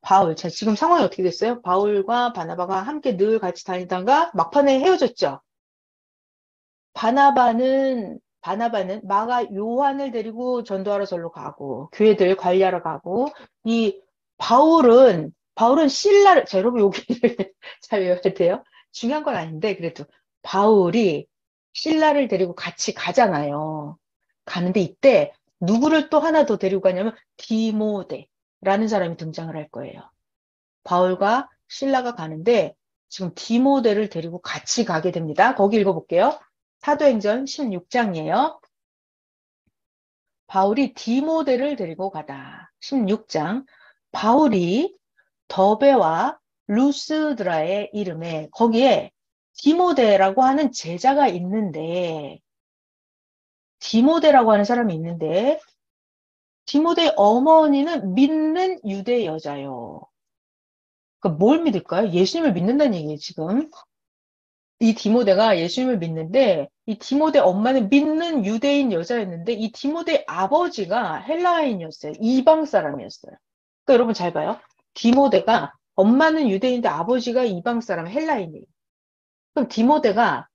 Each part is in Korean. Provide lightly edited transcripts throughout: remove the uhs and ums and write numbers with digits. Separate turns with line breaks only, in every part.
바울. 자, 지금 상황이 어떻게 됐어요? 바울과 바나바가 함께 늘 같이 다니다가 막판에 헤어졌죠. 바나바는 마가 요한을 데리고 전도하러 절로 가고, 교회들 관리하러 가고, 이 바울은 신라를, 자, 여러분 여기를 잘 외워야 돼요. 중요한 건 아닌데, 그래도 바울이 신라를 데리고 같이 가잖아요. 가는데 이때 누구를 또 하나 더 데리고 가냐면 디모데라는 사람이 등장을 할 거예요. 바울과 신라가 가는데 지금 디모데를 데리고 같이 가게 됩니다. 거기 읽어볼게요. 사도행전 16장이에요. 바울이 디모데를 데리고 가다. 16장. 바울이 더베와 루스드라의 이름에 거기에 디모데라고 하는 제자가 있는데 디모데라고 하는 사람이 있는데 디모데의 어머니는 믿는 유대 여자요. 그러니까 뭘 믿을까요? 예수님을 믿는다는 얘기예요, 지금. 이 디모데가 예수님을 믿는데 이 디모데 엄마는 믿는 유대인 여자였는데 이 디모데 아버지가 헬라인이었어요. 이방 사람이었어요. 그러니까 여러분 잘 봐요. 디모데가 엄마는 유대인인데 아버지가 이방 사람 헬라인이에요. 그럼 디모데가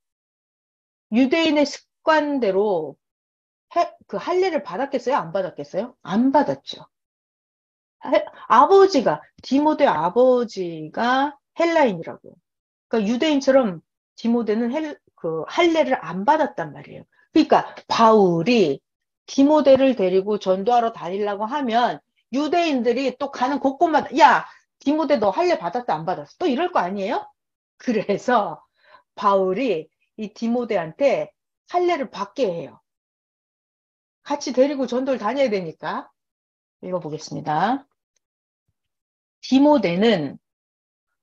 유대인의 습관대로 그 할례를 받았겠어요? 안 받았겠어요? 안 받았죠. 디모데 아버지가 헬라인이라고. 그러니까 유대인처럼 디모데는 그 할례를 안 받았단 말이에요. 그러니까 바울이 디모데를 데리고 전도하러 다니려고 하면 유대인들이 또 가는 곳곳마다 야, 디모데 너 할례 받았다 안 받았어? 또 이럴 거 아니에요? 그래서 바울이 이 디모데한테 할례를 받게 해요. 같이 데리고 전도를 다녀야 되니까. 읽어보겠습니다. 디모데는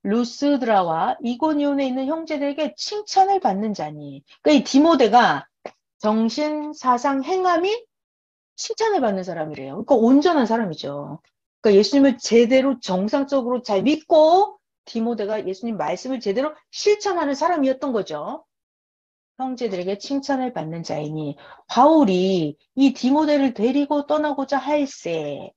루스드라와 이고니온에 있는 형제들에게 칭찬을 받는 자니. 그러니까 이 디모데가 정신, 사상, 행함이 칭찬을 받는 사람이래요. 그러니까 온전한 사람이죠. 그러니까 예수님을 제대로 정상적으로 잘 믿고 디모데가 예수님 말씀을 제대로 실천하는 사람이었던 거죠. 형제들에게 칭찬을 받는 자이니 바울이 이 디모데를 데리고 떠나고자 할세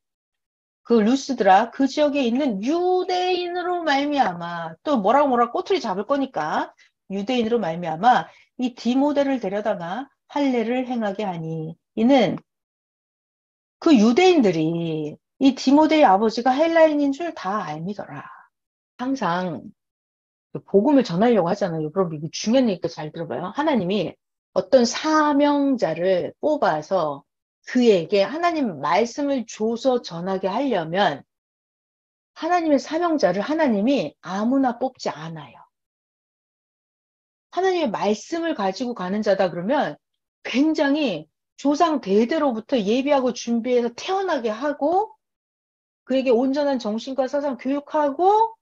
그 루스드라 그 지역에 있는 유대인으로 말미암아 또 뭐라고 꼬투리 잡을 거니까 유대인으로 말미암아 이 디모데를 데려다가 할례를 행하게 하니 이는 그 유대인들이 이 디모데의 아버지가 헬라인인 줄 다 알미더라. 항상 그 복음을 전하려고 하잖아요. 여러분 이거 중요한 얘기니까 잘 들어봐요. 하나님이 어떤 사명자를 뽑아서 그에게 하나님 말씀을 줘서 전하게 하려면 하나님의 사명자를 하나님이 아무나 뽑지 않아요. 하나님의 말씀을 가지고 가는 자다 그러면 굉장히 조상 대대로부터 예비하고 준비해서 태어나게 하고 그에게 온전한 정신과 사상 교육하고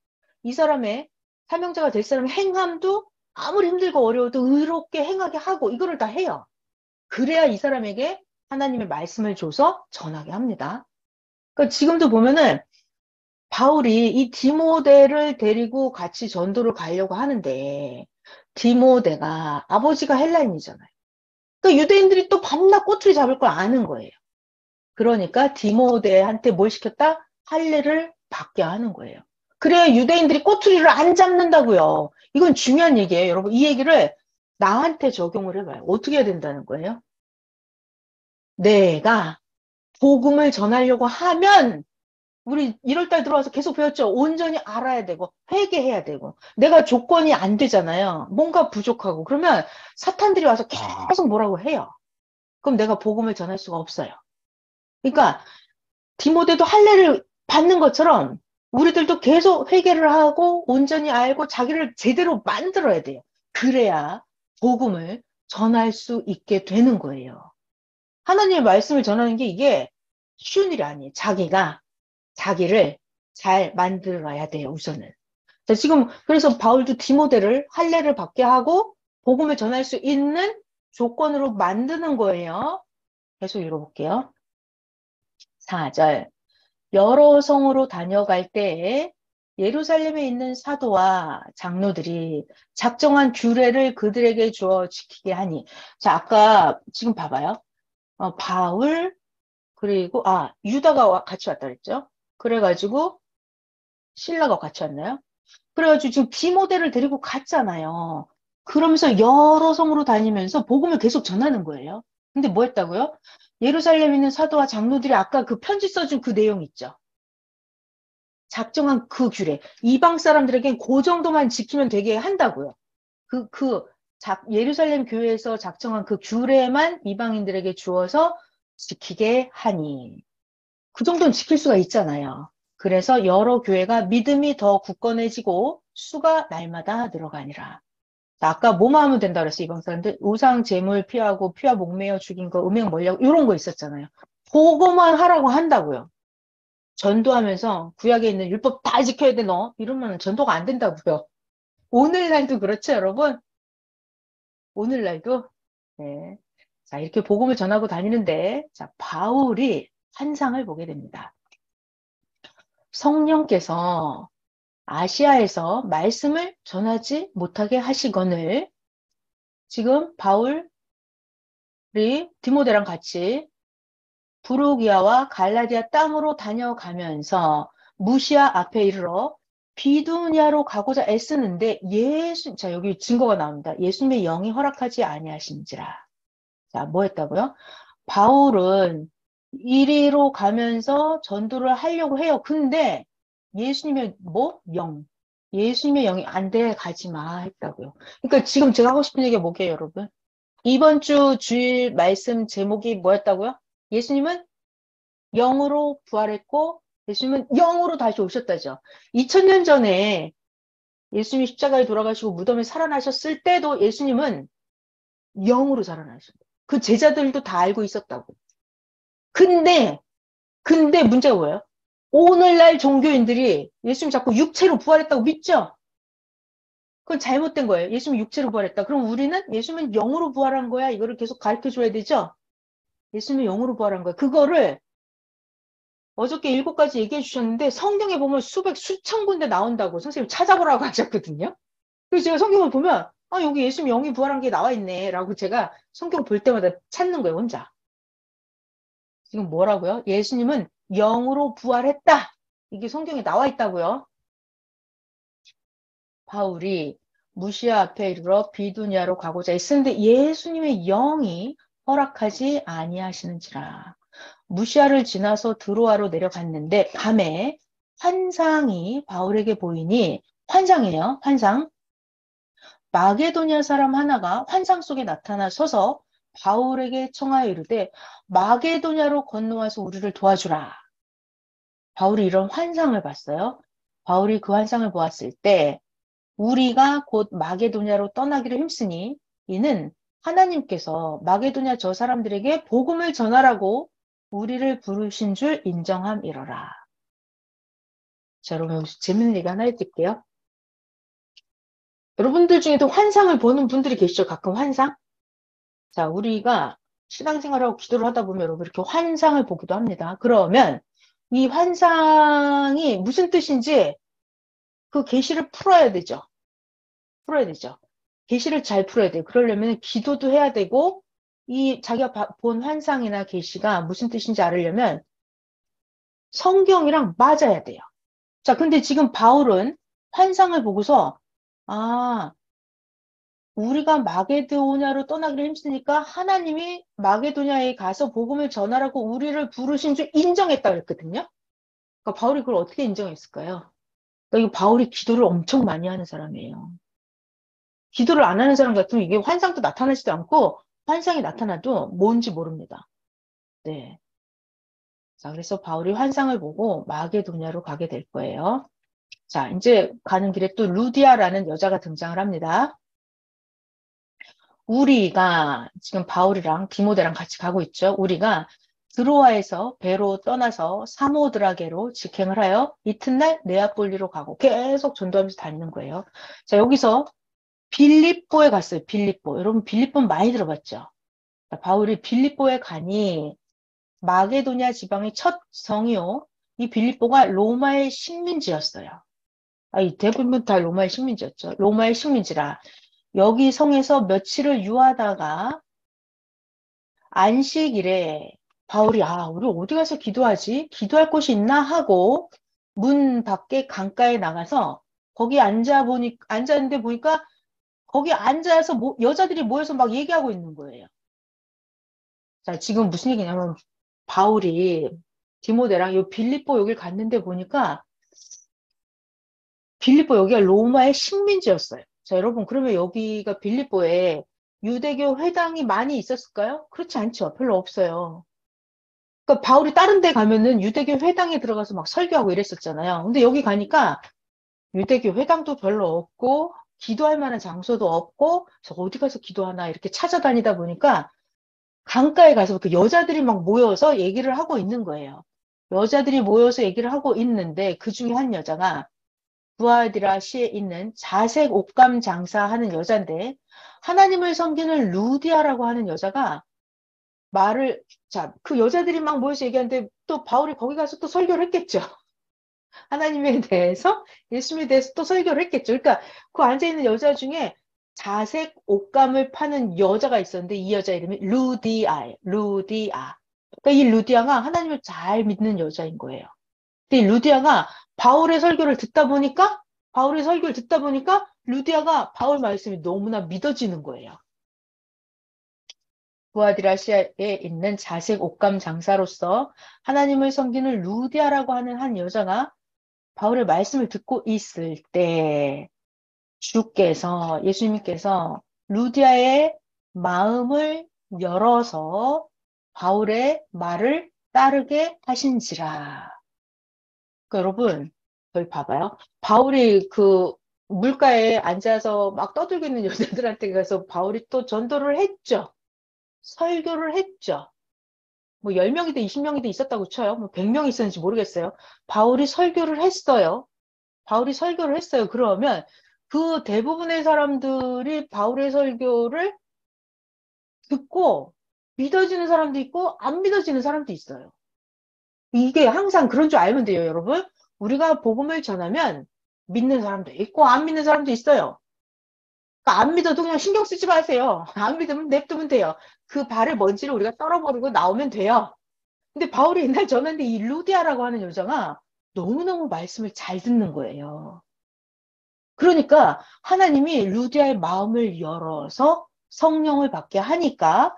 이 사람의 사명자가 될 사람의 행함도 아무리 힘들고 어려워도 의롭게 행하게 하고 이거를 다 해요. 그래야 이 사람에게 하나님의 말씀을 줘서 전하게 합니다. 그러니까 지금도 보면은 바울이 이 디모데를 데리고 같이 전도를 가려고 하는데 디모데가 아버지가 헬라인이잖아요. 그러니까 유대인들이 또 밤낮 꼬투리 잡을 걸 아는 거예요. 그러니까 디모데한테 뭘 시켰다? 할례를 받게 하는 거예요. 그래야 유대인들이 꼬투리를 안 잡는다고요. 이건 중요한 얘기예요. 여러분 이 얘기를 나한테 적용을 해봐요. 어떻게 해야 된다는 거예요? 내가 복음을 전하려고 하면 우리 1월 달 들어와서 계속 배웠죠. 온전히 알아야 되고 회개해야 되고 내가 조건이 안 되잖아요. 뭔가 부족하고 그러면 사탄들이 와서 계속 뭐라고 해요. 그럼 내가 복음을 전할 수가 없어요. 그러니까 디모데도 할례를 받는 것처럼 우리들도 계속 회개를 하고 온전히 알고 자기를 제대로 만들어야 돼요. 그래야 복음을 전할 수 있게 되는 거예요. 하나님의 말씀을 전하는 게 이게 쉬운 일이 아니에요. 자기를 잘 만들어야 돼요, 우선은. 자, 지금 그래서 바울도 디모데를 할례를 받게 하고 복음을 전할 수 있는 조건으로 만드는 거예요. 계속 읽어볼게요. 4절. 여러 성으로 다녀갈 때에 예루살렘에 있는 사도와 장로들이 작정한 규례를 그들에게 주어 지키게 하니. 자, 아까 지금 봐봐요. 바울, 그리고, 유다가 같이 왔다 그랬죠? 그래가지고 신라가 같이 왔나요? 그래가지고 지금 디모데를 데리고 갔잖아요. 그러면서 여러 성으로 다니면서 복음을 계속 전하는 거예요. 근데 뭐 했다고요? 예루살렘에 있는 사도와 장로들이 아까 그 편지 써준 그 내용 있죠. 작정한 그 규례. 이방 사람들에겐 그 정도만 지키면 되게 한다고요. 예루살렘 교회에서 작정한 그 규례만 이방인들에게 주어서 지키게 하니. 그 정도는 지킬 수가 있잖아요. 그래서 여러 교회가 믿음이 더 굳건해지고 수가 날마다 늘어가니라. 아까 뭐만 하면 된다 그랬어, 이방 사람들. 우상 제물 피하고 피와 목매어 죽인 거, 음행 멀리하고 이런 거 있었잖아요. 그거만 하라고 한다고요. 전도하면서 구약에 있는 율법 다 지켜야 돼, 너. 이러면 전도가 안 된다고요. 오늘날도 그렇죠, 여러분? 오늘날도? 네. 자, 이렇게 복음을 전하고 다니는데, 자, 바울이 환상을 보게 됩니다. 성령께서 아시아에서 말씀을 전하지 못하게 하시거늘, 지금 바울이 디모데랑 같이 부르기아와 갈라디아 땅으로 다녀가면서 무시아 앞에 이르러 비두니아로 가고자 애쓰는데 자, 여기 증거가 나옵니다. 예수님의 영이 허락하지 아니하신지라. 자, 뭐 했다고요? 바울은 이리로 가면서 전도를 하려고 해요. 근데 예수님의 예수님의 영이 안 돼, 가지 마 했다고요. 그러니까 지금 제가 하고 싶은 얘기가 뭐게요, 여러분? 이번 주 주일 말씀 제목이 뭐였다고요? 예수님은 영으로 부활했고 예수님은 영으로 다시 오셨다죠. 2000년 전에 예수님이 십자가에 돌아가시고 무덤에 살아나셨을 때도 예수님은 영으로 살아나셨어요. 그 제자들도 다 알고 있었다고. 근데 문제가 뭐예요? 오늘날 종교인들이 예수님 자꾸 육체로 부활했다고 믿죠? 그건 잘못된 거예요. 예수님 육체로 부활했다. 그럼 우리는 예수님은 영으로 부활한 거야. 이거를 계속 가르쳐 줘야 되죠? 예수님은 영으로 부활한 거야. 그거를 어저께 7가지 얘기해 주셨는데 성경에 보면 수천 군데 나온다고 선생님 찾아보라고 하셨거든요. 그래서 제가 성경을 보면 여기 예수님 영이 부활한 게 나와 있네 라고 제가 성경 볼 때마다 찾는 거예요, 혼자. 지금 뭐라고요? 예수님은 영으로 부활했다. 이게 성경에 나와 있다고요. 바울이 무시아 앞에 이르러 비두니아로 가고자 했는데 예수님의 영이 허락하지 아니하시는지라. 무시아를 지나서 드로아로 내려갔는데 밤에 환상이 바울에게 보이니 환상이에요. 환상. 마게도냐 사람 하나가 환상 속에 나타나 서서 바울에게 청하여 이르되 마게도냐로 건너와서 우리를 도와주라. 바울이 이런 환상을 봤어요. 바울이 그 환상을 보았을 때 우리가 곧 마게도냐로 떠나기를 힘쓰니 이는 하나님께서 마게도냐 저 사람들에게 복음을 전하라고 우리를 부르신 줄 인정함이러라. 자, 여러분 여기서 재밌는 얘기 하나 해드릴게요. 여러분들 중에도 환상을 보는 분들이 계시죠? 가끔 환상? 자, 우리가 신앙생활하고 기도를 하다 보면 여러분 이렇게 환상을 보기도 합니다. 그러면 이 환상이 무슨 뜻인지 그 계시를 풀어야 되죠. 풀어야 되죠. 계시를 잘 풀어야 돼요. 그러려면 기도도 해야 되고 이 자기가 본 환상이나 계시가 무슨 뜻인지 알으려면 성경이랑 맞아야 돼요. 자, 근데 지금 바울은 환상을 보고서 우리가 마게도냐로 떠나기를 힘쓰니까 하나님이 마게도냐에 가서 복음을 전하라고 우리를 부르신 줄 인정했다 그랬거든요. 그러니까 바울이 그걸 어떻게 인정했을까요? 그러니까 이 바울이 기도를 엄청 많이 하는 사람이에요. 기도를 안 하는 사람 같으면 이게 환상도 나타나지도 않고 환상이 나타나도 뭔지 모릅니다. 네. 자, 그래서 바울이 환상을 보고 마게도냐로 가게 될 거예요. 자, 이제 가는 길에 또 루디아라는 여자가 등장을 합니다. 우리가 지금 바울이랑 디모데랑 같이 가고 있죠. 우리가 드로아에서 배로 떠나서 사모드라게로 직행을 하여 이튿날 네아폴리로 가고 계속 전도하면서 다니는 거예요. 자, 여기서 빌립보에 갔어요. 빌립보. 여러분 빌립보 많이 들어봤죠? 자, 바울이 빌립보에 가니 마게도냐 지방의 첫 성이요. 이 빌립보가 로마의 식민지였어요. 이 대부분 다 로마의 식민지였죠. 로마의 식민지라. 여기 성에서 며칠을 유하다가 안식일에 바울이 우리 어디 가서 기도하지? 기도할 곳이 있나 하고 문 밖에 강가에 나가서 거기 앉았는데 보니까 거기 앉아서 여자들이 모여서 막 얘기하고 있는 거예요. 자, 지금 무슨 얘기냐면 바울이 디모데랑 요 빌립보 여길 갔는데 보니까 빌립보 여기가 로마의 식민지였어요. 자, 여러분 그러면 여기가 빌립보에 유대교 회당이 많이 있었을까요? 그렇지 않죠. 별로 없어요. 그러니까 바울이 다른 데 가면은 유대교 회당에 들어가서 막 설교하고 이랬었잖아요. 근데 여기 가니까 유대교 회당도 별로 없고 기도할 만한 장소도 없고 그래서 어디 가서 기도하나 이렇게 찾아다니다 보니까 강가에 가서 그 여자들이 막 모여서 얘기를 하고 있는 거예요. 여자들이 모여서 얘기를 하고 있는데 그 중에 한 여자가 부하디라시에 있는 자색 옷감 장사하는 여잔데 하나님을 섬기는 루디아라고 하는 여자가 말을 자, 그 여자들이 막 모여서 얘기하는데 또 바울이 거기 가서 또 설교를 했겠죠. 하나님에 대해서 예수님에 대해서 또 설교를 했겠죠. 그러니까 그 앉아있는 여자 중에 자색 옷감을 파는 여자가 있었는데 이 여자 이름이 루디아예요. 루디아. 그러니까 이 루디아가 하나님을 잘 믿는 여자인 거예요. 근데 이 루디아가 바울의 설교를 듣다 보니까 루디아가 바울 말씀이 너무나 믿어지는 거예요. 부아디라시아에 있는 자색 옷감 장사로서 하나님을 섬기는 루디아라고 하는 한 여자가 바울의 말씀을 듣고 있을 때 예수님께서 루디아의 마음을 열어서 바울의 말을 따르게 하신지라. 그러니까 여러분, 여기 봐봐요. 바울이 그 물가에 앉아서 막 떠들고 있는 여자들한테 가서 바울이 또 전도를 했죠. 설교를 했죠. 뭐 10명이든 20명이든 있었다고 쳐요. 뭐 100명이 있었는지 모르겠어요. 바울이 설교를 했어요. 바울이 설교를 했어요. 그러면 그 대부분의 사람들이 바울의 설교를 듣고 믿어지는 사람도 있고 안 믿어지는 사람도 있어요. 이게 항상 그런 줄 알면 돼요, 여러분. 우리가 복음을 전하면 믿는 사람도 있고 안 믿는 사람도 있어요. 그러니까 안 믿어도 그냥 신경 쓰지 마세요. 안 믿으면 냅두면 돼요. 그 발의 먼지를 우리가 떨어버리고 나오면 돼요. 근데 바울이 옛날 전했는데 이 루디아라고 하는 여자가 너무너무 말씀을 잘 듣는 거예요. 그러니까 하나님이 루디아의 마음을 열어서 성령을 받게 하니까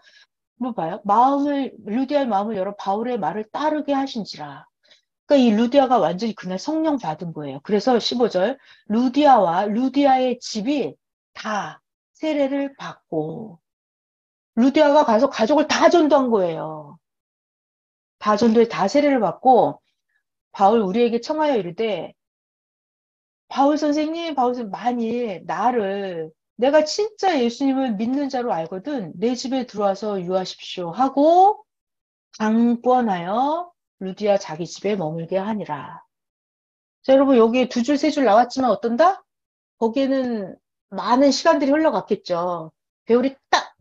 뭐 봐요? 루디아의 마음을 열어 바울의 말을 따르게 하신지라. 그러니까 이 루디아가 완전히 그날 성령 받은 거예요. 그래서 15절 루디아와 루디아의 집이 다 세례를 받고 루디아가 가서 가족을 다 전도한 거예요. 다 전도해 다 세례를 받고 바울 우리에게 청하여 이르되 바울 선생님, 만일 내가 진짜 예수님을 믿는 자로 알거든, 내 집에 들어와서 유하십시오 하고 강권하여 루디아 자기 집에 머물게 하니라. 자, 여러분, 여기 두 줄, 세 줄 나왔지만 어떤다? 거기에는 많은 시간들이 흘러갔겠죠.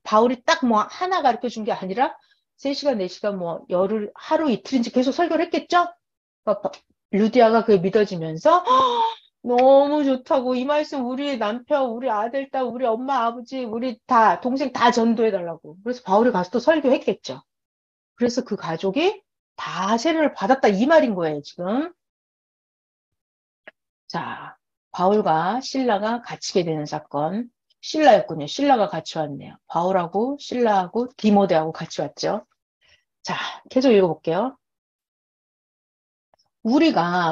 바울이 딱 뭐 하나 가르쳐 준 게 아니라 3시간, 4시간 뭐 하루 이틀인지 계속 설교를 했겠죠? 그러니까 루디아가 그게 믿어지면서 너무 좋다고. 이 말씀 우리 남편, 우리 아들, 딸, 우리 엄마, 아버지, 우리 다, 동생 다 전도해달라고. 그래서 바울이 가서 또 설교했겠죠. 그래서 그 가족이 다 세례를 받았다. 이 말인 거예요, 지금. 자, 바울과 신라가 갇히게 되는 사건. 신라였군요. 신라가 같이 왔네요. 바울하고 신라하고 디모데하고 같이 왔죠. 자, 계속 읽어볼게요.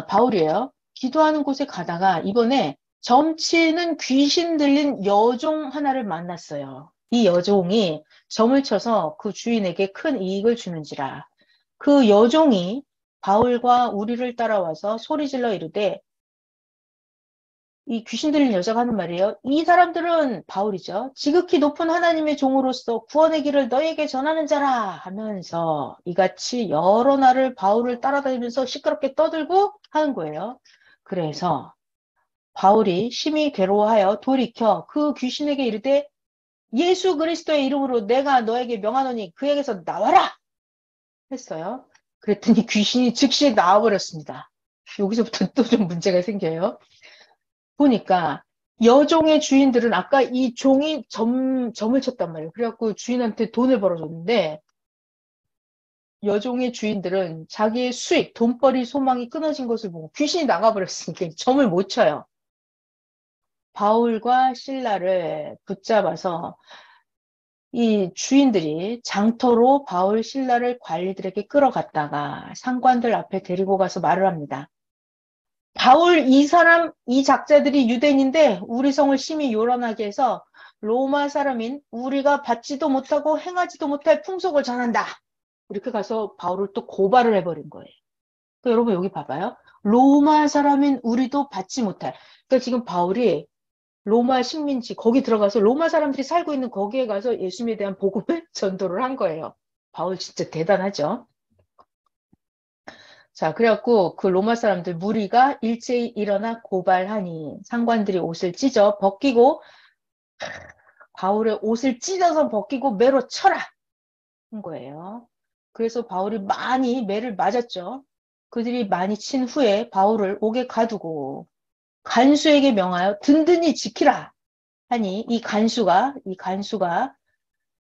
바울이에요. 기도하는 곳에 가다가 이번에 점치는 귀신 들린 여종 하나를 만났어요. 이 여종이 점을 쳐서 그 주인에게 큰 이익을 주는지라. 그 여종이 바울과 우리를 따라와서 소리질러 이르되 이 귀신 들린 여자가 하는 말이에요. 이 사람들은 바울이죠. 지극히 높은 하나님의 종으로서 구원의 길을 너에게 전하는 자라 하면서 이같이 여러 날을 바울을 따라다니면서 시끄럽게 떠들고 하는 거예요. 그래서 바울이 심히 괴로워하여 돌이켜 그 귀신에게 이르되 예수 그리스도의 이름으로 내가 너에게 명하노니 그에게서 나와라 했어요. 그랬더니 귀신이 즉시 나와버렸습니다. 여기서부터 또 좀 문제가 생겨요. 보니까 여종의 주인들은 아까 이 종이 점을 쳤단 말이에요. 그래갖고 주인한테 돈을 벌어줬는데 여종의 주인들은 자기의 수익, 돈벌이 소망이 끊어진 것을 보고 귀신이 나가버렸으니까 점을 못 쳐요. 바울과 실라를 붙잡아서 이 주인들이 장터로 바울, 실라를 관리들에게 끌어갔다가 상관들 앞에 데리고 가서 말을 합니다. 바울 이 사람, 이 작자들이 유대인인데 우리 성을 심히 요란하게 해서 로마 사람인 우리가 받지도 못하고 행하지도 못할 풍속을 전한다. 이렇게 가서 바울을 또 고발을 해버린 거예요. 그러니까 여러분 여기 봐봐요. 로마 사람인 우리도 받지 못할. 그러니까 지금 바울이 로마 식민지 거기 들어가서 로마 사람들이 살고 있는 거기에 가서 예수님에 대한 복음을 전도를 한 거예요. 바울 진짜 대단하죠. 자, 그래갖고 그 로마 사람들 무리가 일제히 일어나 고발하니 상관들이 옷을 찢어 벗기고 바울의 옷을 찢어서 벗기고 매로 쳐라 한 거예요. 그래서 바울이 많이 매를 맞았죠. 그들이 많이 친 후에 바울을 옥에 가두고 간수에게 명하여 든든히 지키라 하니 이 간수가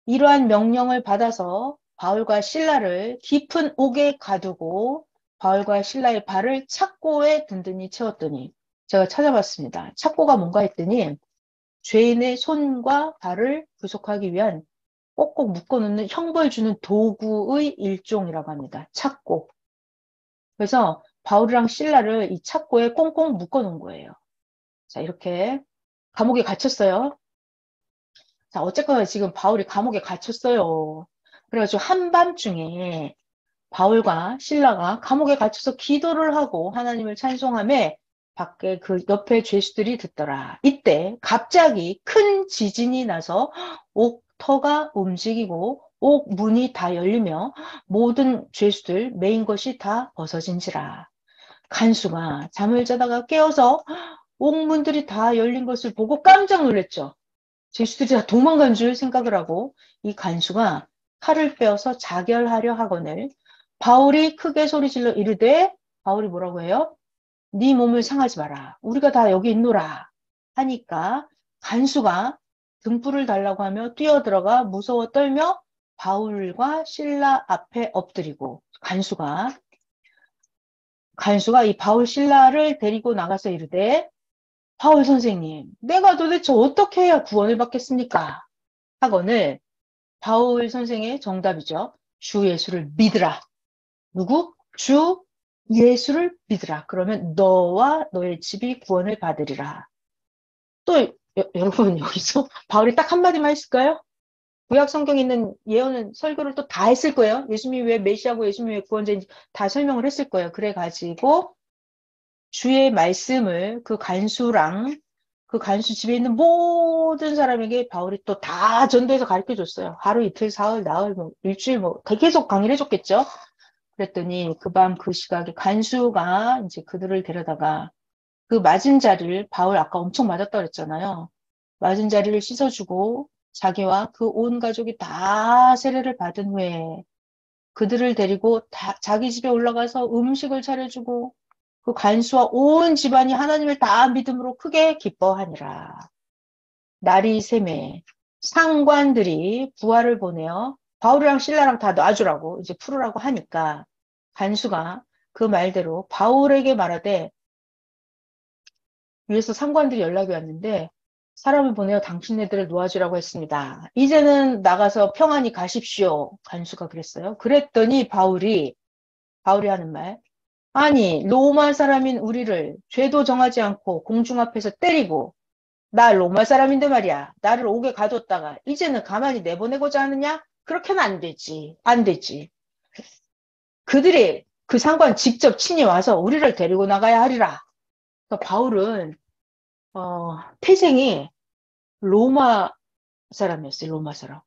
이러한 명령을 받아서 바울과 신라를 깊은 옥에 가두고 바울과 신라의 발을 착고에 든든히 채웠더니 제가 찾아봤습니다. 착고가 뭔가 했더니 죄인의 손과 발을 구속하기 위한 꼭꼭 묶어놓는 형벌 주는 도구의 일종이라고 합니다. 착고. 그래서 바울이랑 신라를 이 착고에 꽁꽁 묶어놓은 거예요. 자, 이렇게 감옥에 갇혔어요. 자, 어쨌거나 지금 바울이 감옥에 갇혔어요. 그래가지고 한밤중에 바울과 신라가 감옥에 갇혀서 기도를 하고 하나님을 찬송하며 밖에 그 옆에 죄수들이 듣더라. 이때 갑자기 큰 지진이 나서 옥터가 움직이고 옥 문이 다 열리며 모든 죄수들 메인 것이 다 벗어진지라. 간수가 잠을 자다가 깨어서 옥문들이 다 열린 것을 보고 깜짝 놀랐죠. 죄수들이 다 도망간 줄 생각을 하고 이 간수가 칼을 빼어서 자결하려 하거늘 바울이 크게 소리질러 이르되 바울이 뭐라고 해요? 네 몸을 상하지 마라. 우리가 다 여기 있노라. 하니까 간수가 등불을 달라고 하며 뛰어들어가 무서워 떨며 바울과 신라 앞에 엎드리고 간수가 이 바울 신라를 데리고 나가서 이르되 바울 선생님, 내가 도대체 어떻게 해야 구원을 받겠습니까? 하거늘 바울 선생의 정답이죠. 주 예수를 믿으라. 누구? 주 예수를 믿으라. 그러면 너와 너의 집이 구원을 받으리라. 또 여러분 여기서 바울이 딱 한마디만 했을까요? 구약 성경에 있는 예언은 설교를 또 다 했을 거예요. 예수님이 왜 메시아고 예수님이 왜 구원자인지 다 설명을 했을 거예요. 그래가지고 주의 말씀을 그 간수 집에 있는 모든 사람에게 바울이 또 다 전도해서 가르쳐 줬어요. 하루 이틀 사흘 나흘 뭐 일주일 뭐 계속 강의를 해줬겠죠. 그랬더니 그 밤 그 시각에 간수가 이제 그들을 데려다가 그 맞은 자리를 바울 아까 엄청 맞았다 그랬잖아요. 맞은 자리를 씻어주고 자기와 그 온 가족이 다 세례를 받은 후에 그들을 데리고 자기 집에 올라가서 음식을 차려주고 그 간수와 온 집안이 하나님을 다 믿음으로 크게 기뻐하니라. 날이 새매 상관들이 부하를 보내어 바울이랑 신라랑 다 놔주라고 이제 풀으라고 하니까 간수가 그 말대로 바울에게 말하되 위에서 상관들이 연락이 왔는데 사람을 보내어 당신네들을 놓아주라고 했습니다. 이제는 나가서 평안히 가십시오. 간수가 그랬어요. 그랬더니 바울이 하는 말 아니 로마 사람인 우리를 죄도 정하지 않고 공중 앞에서 때리고 나 로마 사람인데 말이야. 나를 옥에 가뒀다가 이제는 가만히 내보내고자 하느냐? 그렇게는 안 되지. 안 되지. 그들이 그 상관 직접 친히 와서 우리를 데리고 나가야 하리라. 그러니까 바울은 태생이 로마 사람이었어요. 로마 사람.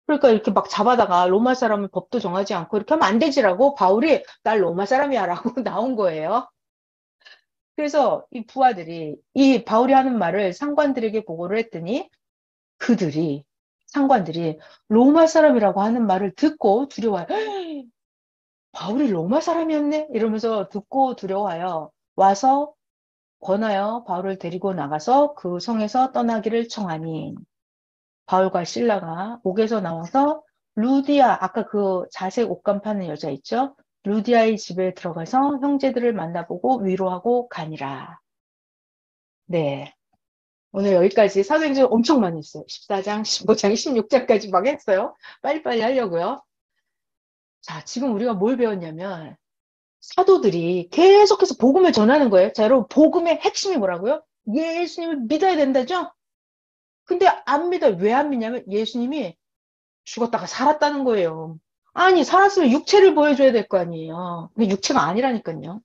그러니까 이렇게 막 잡아다가 로마 사람을 법도 정하지 않고 이렇게 하면 안 되지라고 바울이 날 로마 사람이야 라고 나온 거예요. 그래서 이 부하들이 이 바울이 하는 말을 상관들에게 보고를 했더니 상관들이 로마 사람이라고 하는 말을 듣고 두려워요. 바울이 로마 사람이었네? 이러면서 듣고 두려워하여 와서 권하여 바울을 데리고 나가서 그 성에서 떠나기를 청하니 바울과 실라가 옥에서 나와서 루디아, 아까 그 자색 옷감 파는 여자 있죠? 루디아의 집에 들어가서 형제들을 만나보고 위로하고 가니라. 네. 오늘 여기까지 사도행전 엄청 많이 했어요. 14장, 15장, 16장까지 막 했어요. 빨리빨리 하려고요. 자, 지금 우리가 뭘 배웠냐면 사도들이 계속해서 복음을 전하는 거예요. 자, 여러분, 복음의 핵심이 뭐라고요? 예수님을 믿어야 된다죠? 근데 안 믿어요. 왜 안 믿냐면 예수님이 죽었다가 살았다는 거예요. 아니, 살았으면 육체를 보여줘야 될 거 아니에요. 근데 육체가 아니라니까요.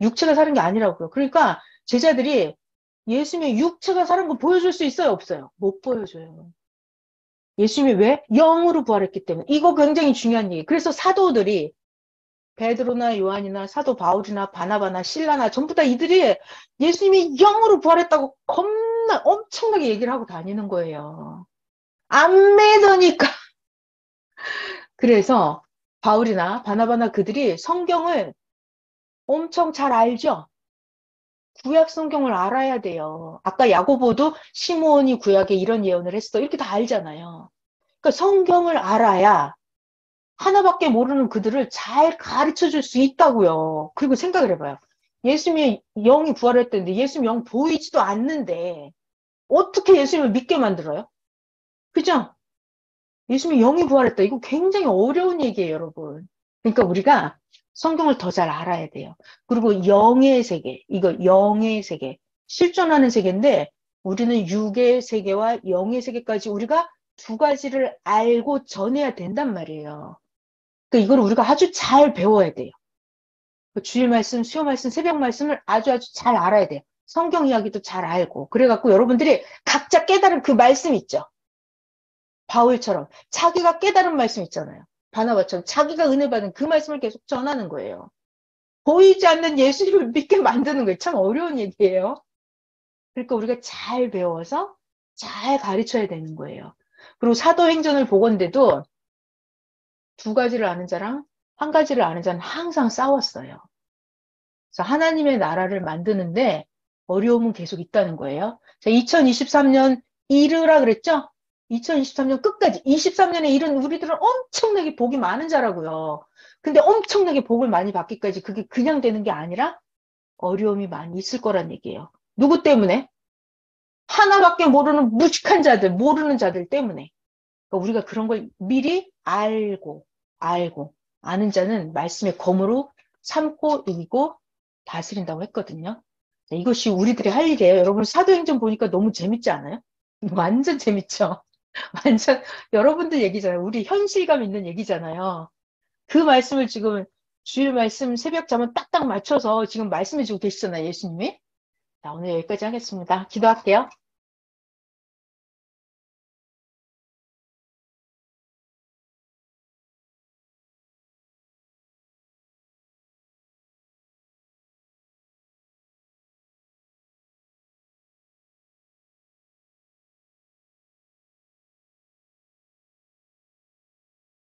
육체가 사는 게 아니라고요. 그러니까 제자들이 예수님의 육체가 사는 거 보여줄 수 있어요? 없어요? 못 보여줘요. 예수님이 왜? 영으로 부활했기 때문에. 이거 굉장히 중요한 얘기. 그래서 사도들이 베드로나 요한이나 사도 바울이나 바나바나 실라나 전부 다 이들이 예수님이 영으로 부활했다고 겁나 엄청나게 얘기를 하고 다니는 거예요. 안 믿으니까. 그래서 바울이나 바나바나 그들이 성경을 엄청 잘 알죠? 구약 성경을 알아야 돼요. 아까 야고보도 시므온이 구약에 이런 예언을 했어. 이렇게 다 알잖아요. 그러니까 성경을 알아야 하나밖에 모르는 그들을 잘 가르쳐 줄 수 있다고요. 그리고 생각을 해봐요. 예수님의 영이 부활했다는데 예수님 영 보이지도 않는데 어떻게 예수님을 믿게 만들어요? 그죠? 예수님이 영이 부활했다. 이거 굉장히 어려운 얘기예요, 여러분. 그러니까 우리가 성경을 더 잘 알아야 돼요. 그리고 영의 세계, 이거 영의 세계, 실존하는 세계인데 우리는 육의 세계와 영의 세계까지 우리가 두 가지를 알고 전해야 된단 말이에요. 그러니까 이걸 우리가 아주 잘 배워야 돼요. 그 주일 말씀, 수요 말씀, 새벽 말씀을 아주 잘 알아야 돼요. 성경 이야기도 잘 알고. 그래갖고 여러분들이 각자 깨달은 그 말씀 있죠. 바울처럼 자기가 깨달은 말씀 있잖아요. 바나바처럼 자기가 은혜 받은 그 말씀을 계속 전하는 거예요. 보이지 않는 예수님을 믿게 만드는 거예요. 참 어려운 얘기예요. 그러니까 우리가 잘 배워서 잘 가르쳐야 되는 거예요. 그리고 사도행전을 보건대도 두 가지를 아는 자랑 한 가지를 아는 자는 항상 싸웠어요. 그래서 하나님의 나라를 만드는데 어려움은 계속 있다는 거예요. 자, 2023년 이르라 그랬죠? 2023년 끝까지 23년에 이른 우리들은 엄청나게 복이 많은 자라고요. 근데 엄청나게 복을 많이 받기까지 그게 그냥 되는 게 아니라 어려움이 많이 있을 거란 얘기예요. 누구 때문에? 하나밖에 모르는 무식한 자들, 모르는 자들 때문에. 그러니까 우리가 그런 걸 미리 알고, 아는 자는 말씀의 검으로 삼고 이기고 다스린다고 했거든요. 네, 이것이 우리들이 할 일이에요. 여러분 사도행전 보니까 너무 재밌지 않아요? 완전 재밌죠? 완전 여러분들 얘기잖아요. 우리 현실감 있는 얘기잖아요. 그 말씀을 지금 주일 말씀 새벽 잠은 딱딱 맞춰서 지금 말씀해 주고 계시잖아요. 예수님이. 자, 오늘 여기까지 하겠습니다. 기도할게요.